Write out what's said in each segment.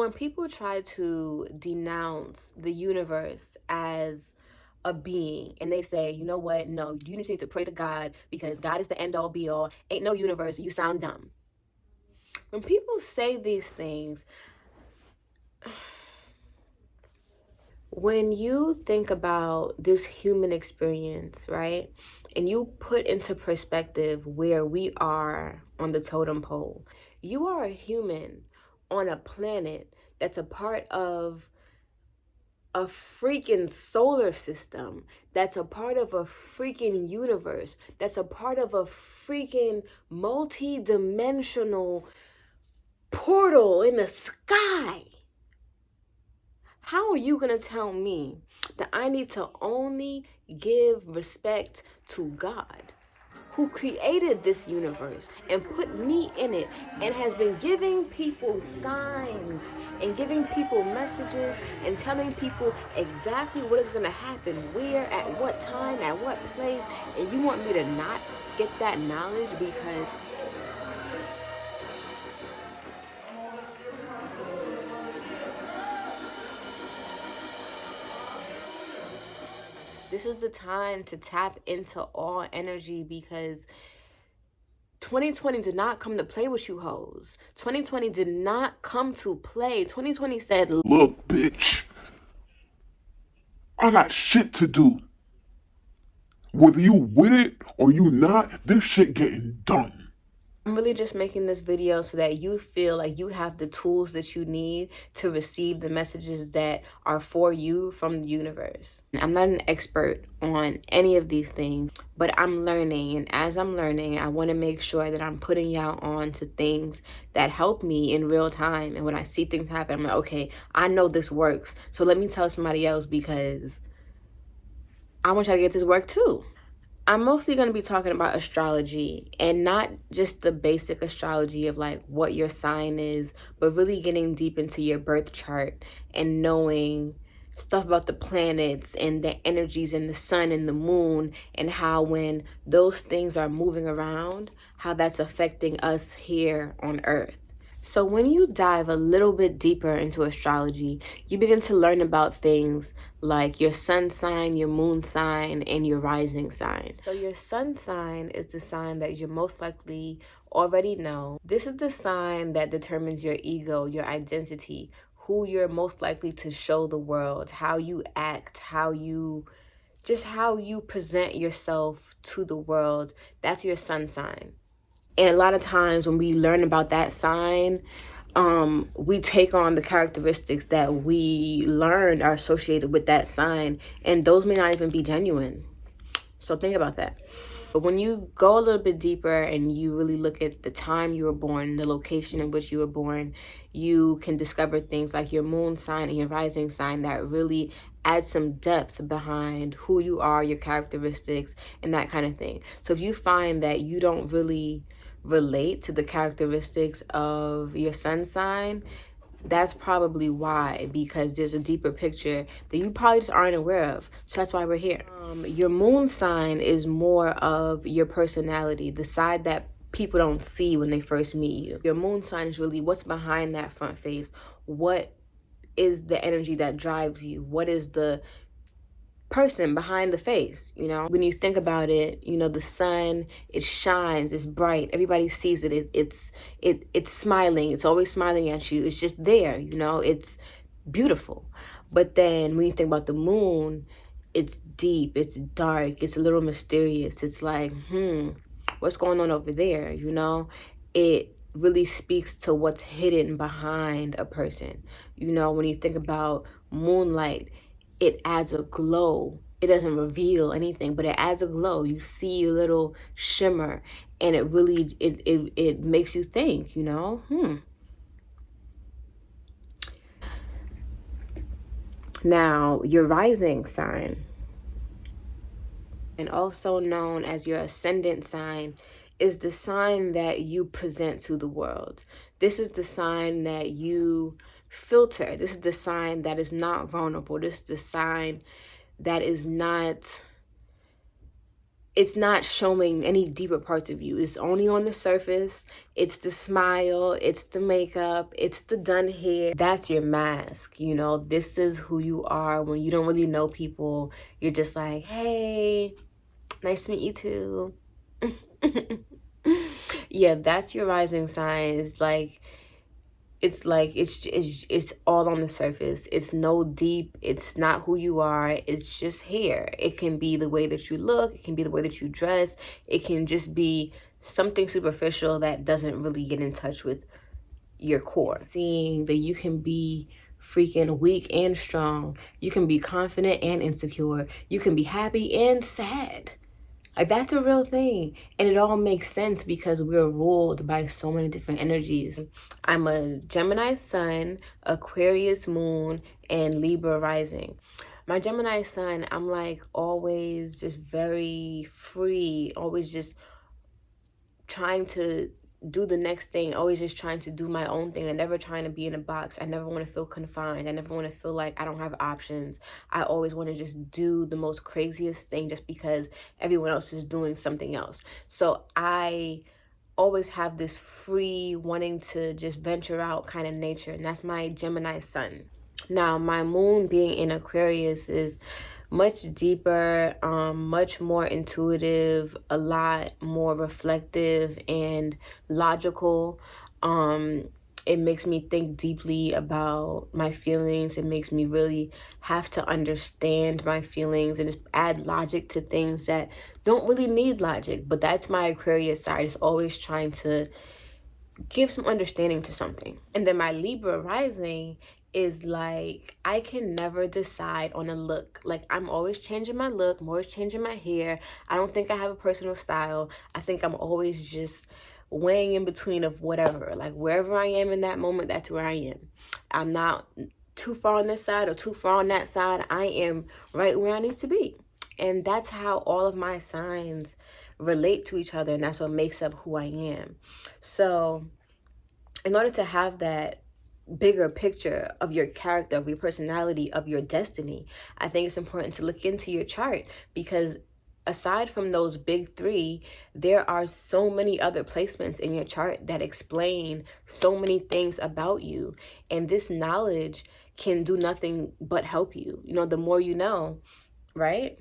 when people try to denounce the universe as a being and they say, you know what, no, you just need to pray to God because God is the end all be all, ain't no universe, you sound dumb. When people say these things, when you think about this human experience, right, and you put into perspective where we are on the totem pole, you are a human on a planet that's a part of a freaking solar system, that's a part of a freaking universe, that's a part of a freaking multi-dimensional portal in the sky. How are you going to tell me that I need to only give respect to God, who created this universe and put me in it and has been giving people signs and giving people messages and telling people exactly what is going to happen, where, at what time, at what place, and you want me to not get that knowledge because this is the time to tap into all energy, because 2020 did not come to play with you hoes. 2020 did not come to play. 2020 said, look, bitch, I got shit to do. Whether you with it or you not, this shit getting done. I'm really just making this video so that you feel like you have the tools that you need to receive the messages that are for you from the universe. I'm not an expert on any of these things, but I'm learning. And as I'm learning, I want to make sure that I'm putting y'all on to things that help me in real time. And when I see things happen, I'm like, okay, I know this works. So let me tell somebody else because I want y'all to get this work too. I'm mostly going to be talking about astrology, and not just the basic astrology of like what your sign is, but really getting deep into your birth chart and knowing stuff about the planets and the energies and the sun and the moon, and how when those things are moving around, how that's affecting us here on Earth. So when you dive a little bit deeper into astrology, you begin to learn about things like your sun sign, your moon sign, and your rising sign. So your sun sign is the sign that you most likely already know. This is the sign that determines your ego, your identity, who you're most likely to show the world, how you act, how you present yourself to the world. That's your sun sign. And a lot of times when we learn about that sign, we take on the characteristics that we learned are associated with that sign, and those may not even be genuine. So think about that. But when you go a little bit deeper and you really look at the time you were born, the location in which you were born, you can discover things like your moon sign and your rising sign that really add some depth behind who you are, your characteristics, and that kind of thing. So if you find that you don't really relate to the characteristics of your sun sign, that's probably why, because there's a deeper picture that you probably just aren't aware of. So that's why we're here. Your moon sign is more of your personality, the side that people don't see when they first meet you. Your moon sign is really what's behind that front face. What is the energy that drives you? What is the person behind the face? You know, when you think about it, you know, the sun, it shines, it's bright, everybody sees it, it's smiling, it's always smiling at you, it's just there, you know, it's beautiful. But then when you think about the moon, it's deep, it's dark, it's a little mysterious. It's like, what's going on over there? You know, it really speaks to what's hidden behind a person. You know, when you think about moonlight, it adds a glow. It doesn't reveal anything, but it adds a glow. You see a little shimmer, and it really, it makes you think, you know, Now, your rising sign, and also known as your ascendant sign, is the sign that you present to the world. This is the sign that you filter. This is the sign that is not vulnerable. This is the sign that is not it's not showing any deeper parts of you. It's only on the surface. It's the smile, it's the makeup, it's the done hair. That's your mask, you know. This is who you are when you don't really know people. You're just like, hey, nice to meet you too. Yeah, that's your rising sign. It's all on the surface. It's no deep. It's not who you are. It's just hair. It can be the way that you look. It can be the way that you dress. It can just be something superficial that doesn't really get in touch with your core. Seeing that you can be freaking weak and strong. You can be confident and insecure. You can be happy and sad. Like, that's a real thing. And it all makes sense because we're ruled by so many different energies. I'm a Gemini sun, Aquarius moon, and Libra rising. My Gemini sun, I'm like always just very free, always just trying to do the next thing, always just trying to do my own thing. I never trying to be in a box. I never want to feel confined. I never want to feel like I don't have options. I always want to just do the most craziest thing just because everyone else is doing something else. So I always have this free wanting to just venture out kind of nature, and that's my Gemini sun. Now, my moon being in Aquarius is much deeper, much more intuitive, a lot more reflective and logical. It makes me think deeply about my feelings. It makes me really have to understand my feelings and just add logic to things that don't really need logic. But that's my Aquarius side. It's always trying to give some understanding to something. And then my Libra rising is like, I can never decide on a look. Like, I'm always changing my look. I'm always changing my hair. I don't think I have a personal style. I think I'm always just weighing in between of whatever. Like, wherever I am in that moment, that's where I am. I'm not too far on this side or too far on that side. I am right where I need to be. And that's how all of my signs relate to each other, and that's what makes up who I am. So in order to have that bigger picture of your character, of your personality, of your destiny, I think it's important to look into your chart, because aside from those big three, there are so many other placements in your chart that explain so many things about you. And this knowledge can do nothing but help you. You know, the more you know, right?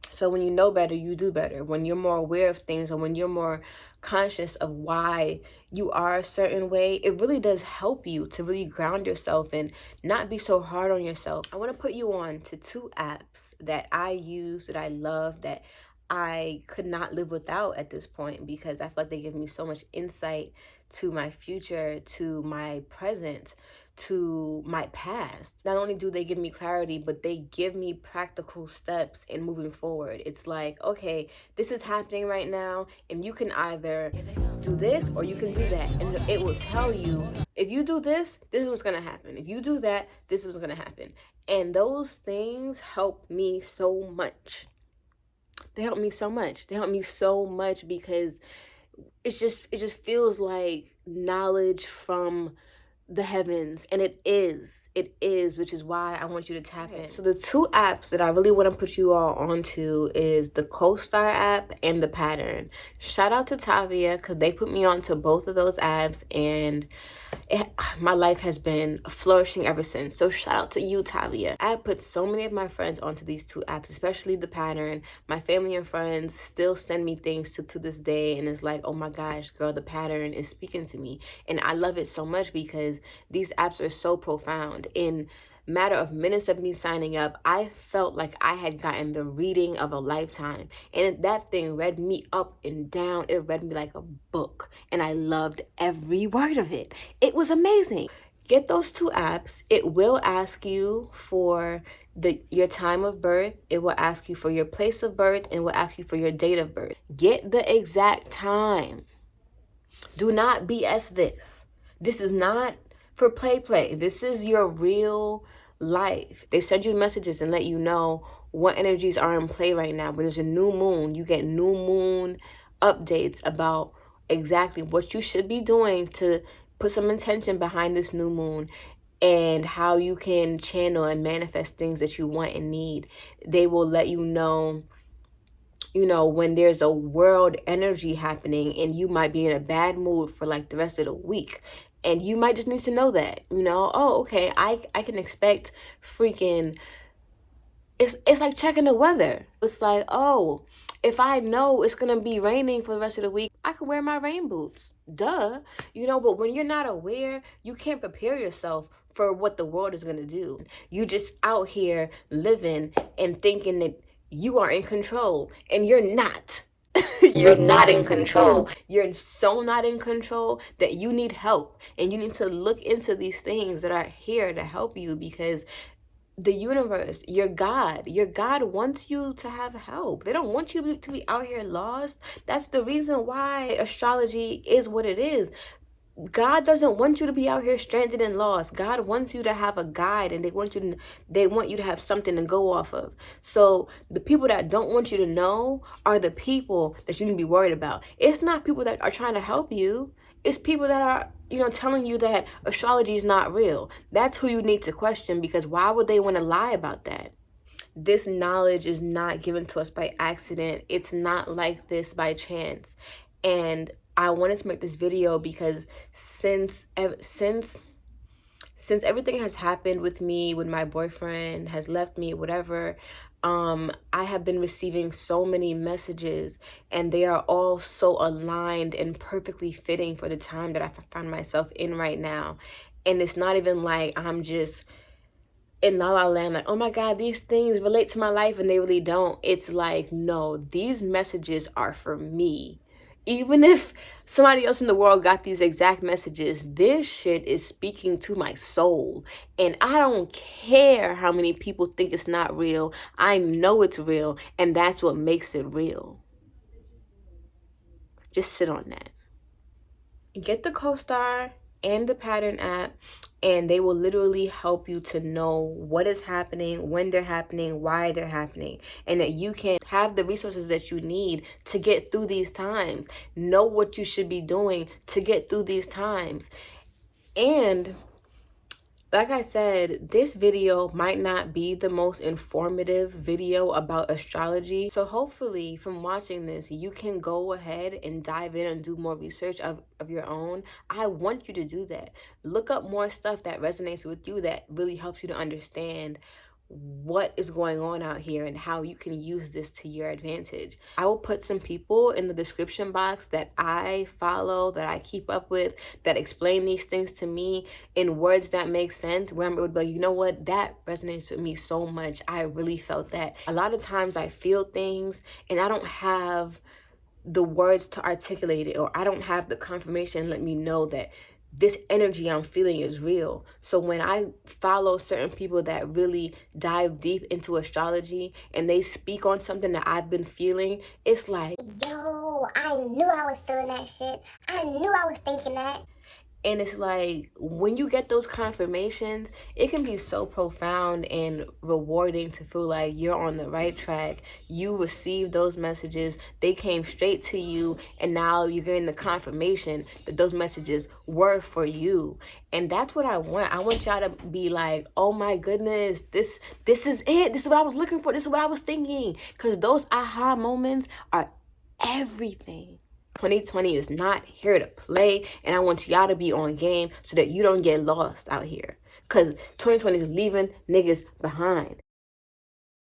So when you know better, you do better. When you're more aware of things, or when you're more conscious of why you are a certain way, it really does help you to really ground yourself and not be so hard on yourself. I want to put you on to 2 apps that I use, that I love, that I could not live without at this point, because I feel like they give me so much insight to my future, to my present, to my past. Not only do they give me clarity, but they give me practical steps in moving forward. It's like, okay, this is happening right now, and you can either do this or you can do that. And it will tell you, if you do this, this is what's gonna happen. If you do that, this is what's gonna happen. And those things help me so much. They help me so much. They help me so much because it just feels like knowledge from the heavens, and it is, which is why I want you to tap in. So the 2 apps that I really want to put you all onto is the Co-Star app and the Pattern. Shout out to Tavia, because they put me onto both of those apps, and my life has been flourishing ever since. So shout out to you, Tavia. I put so many of my friends onto these 2 apps, especially the Pattern. My family and friends still send me things to this day, and it's like, oh my gosh, girl, the Pattern is speaking to me. And I love it so much because these apps are so profound. In matter of minutes of me signing up, I felt like I had gotten the reading of a lifetime. And that thing read me up and down. It read me like a book. And I loved every word of it. It was amazing. Get those 2 apps. It will ask you for your time of birth. It will ask you for your place of birth, and will ask you for your date of birth. Get the exact time. Do not BS this. This is not for play. This is your real life. They send you messages and let you know what energies are in play right now. When there's a new moon, you get new moon updates about exactly what you should be doing to put some intention behind this new moon, and how you can channel and manifest things that you want and need. They will let you know you know, when there's a world energy happening and you might be in a bad mood for like the rest of the week. And you might just need to know that, you know, oh, okay, I can expect freaking, it's like checking the weather. It's like, oh, if I know it's gonna be raining for the rest of the week, I can wear my rain boots. Duh. You know, but when you're not aware, you can't prepare yourself for what the world is gonna do. You just out here living and thinking that you are in control, and you're not. You're not in control. You're so not in control that you need help, and you need to look into these things that are here to help you, because the universe, your God wants you to have help. They don't want you to be out here lost. That's the reason why astrology is what it is. God doesn't want you to be out here stranded and lost. God wants you to have a guide, and they want you to have something to go off of. So the people that don't want you to know are the people that you need to be worried about. It's not people that are trying to help you. It's people that are, you know, telling you that astrology is not real. That's who you need to question, because why would they want to lie about that? This knowledge is not given to us by accident. It's not like this by chance. And I wanted to make this video because since everything has happened with me, when my boyfriend has left me, whatever, I have been receiving so many messages, and they are all so aligned and perfectly fitting for the time that I find myself in right now. And it's not even like I'm just in la la land, like, oh my God, these things relate to my life, and they really don't. It's like, no, these messages are for me. Even if somebody else in the world got these exact messages, this shit is speaking to my soul. And I don't care how many people think it's not real. I know it's real, and that's what makes it real. Just sit on that. Get the CoStar and the Pattern app, and they will literally help you to know what is happening, when they're happening, why they're happening, and that you can have the resources that you need to get through these times. Know what you should be doing to get through these times. And like I said, this video might not be the most informative video about astrology. So hopefully from watching this, you can go ahead and dive in and do more research of your own. I want you to do that. Look up more stuff that resonates with you, that really helps you to understand what is going on out here and how you can use this to your advantage. I will put some people in the description box that I follow, that I keep up with, that explain these things to me in words that make sense, where I'm able to be like, you know what, that resonates with me so much. I really felt that. A lot of times I feel things and I don't have the words to articulate it, or I don't have the confirmation let me know that this energy I'm feeling is real. So when I follow certain people that really dive deep into astrology and they speak on something that I've been feeling, it's like, yo, I knew I was feeling that shit. I knew I was thinking that. and it's like, when you get those confirmations, it can be so profound and rewarding to feel like you're on the right track. You received those messages, they came straight to you, and now you're getting the confirmation that those messages were for you. And that's what I want. I want y'all to be like, oh my goodness, this is it. This is what I was looking for. This is what I was thinking. Because those aha moments are everything. 2020 is not here to play, and I want y'all to be on game so that you don't get lost out here, because 2020 is leaving niggas behind.